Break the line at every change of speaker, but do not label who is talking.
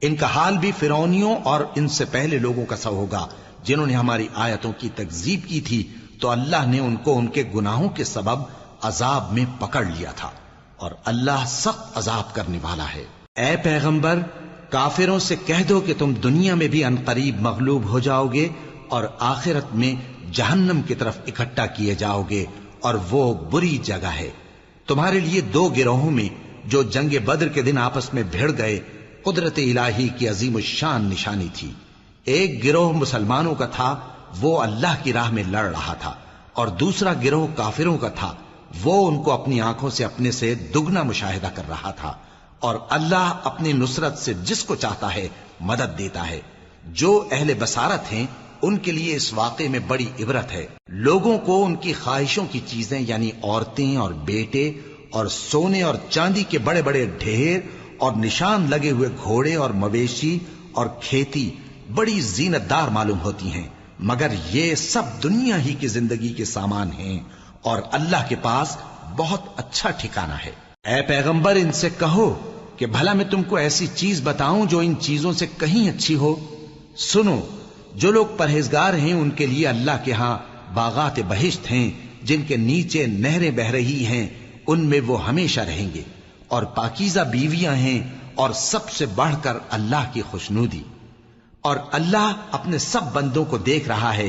ان کا حال بھی فرعونیوں اور ان سے پہلے لوگوں کا سا ہوگا جنہوں نے ہماری آیتوں کی تکذیب کی تھی، تو اللہ نے ان کو ان کے گناہوں کے سبب عذاب میں پکڑ لیا تھا، اور اللہ سخت عذاب کرنے والا ہے۔ اے پیغمبر، کافروں سے کہہ دو کہ تم دنیا میں بھی عنقریب مغلوب ہو جاؤ گے اور آخرت میں جہنم کی طرف اکٹھا کیے جاؤ گے، اور وہ بری جگہ ہے۔ تمہارے لیے دو گروہوں میں جو جنگ بدر کے دن آپس میں بھڑ گئے قدرت الہی کی عظیم الشان نشانی تھی۔ ایک گروہ مسلمانوں کا تھا، وہ اللہ کی راہ میں لڑ رہا تھا، اور دوسرا گروہ کافروں کا تھا، وہ ان کو اپنی آنکھوں سے اپنے سے دگنا مشاہدہ کر رہا تھا۔ اور اللہ اپنی نصرت سے جس کو چاہتا ہے مدد دیتا ہے۔ جو اہل بصارت ہیں ان کے لیے اس واقعے میں بڑی عبرت ہے۔ لوگوں کو ان کی خواہشوں کی چیزیں یعنی عورتیں اور بیٹے اور سونے اور چاندی کے بڑے بڑے ڈھیر اور نشان لگے ہوئے گھوڑے اور مویشی اور کھیتی بڑی زینت دار معلوم ہوتی ہیں، مگر یہ سب دنیا ہی کی زندگی کے سامان ہیں، اور اللہ کے پاس بہت اچھا ٹھکانہ ہے۔ اے پیغمبر، ان سے کہو کہ بھلا میں تم کو ایسی چیز بتاؤں جو ان چیزوں سے کہیں اچھی ہو؟ سنو، جو لوگ پرہیزگار ہیں ان کے لیے اللہ کے ہاں باغات بہشت ہیں جن کے نیچے نہریں بہ رہی ہیں، ان میں وہ ہمیشہ رہیں گے، اور پاکیزہ بیویاں ہیں، اور سب سے بڑھ کر اللہ کی خوشنودی۔ اور اللہ اپنے سب بندوں کو دیکھ رہا ہے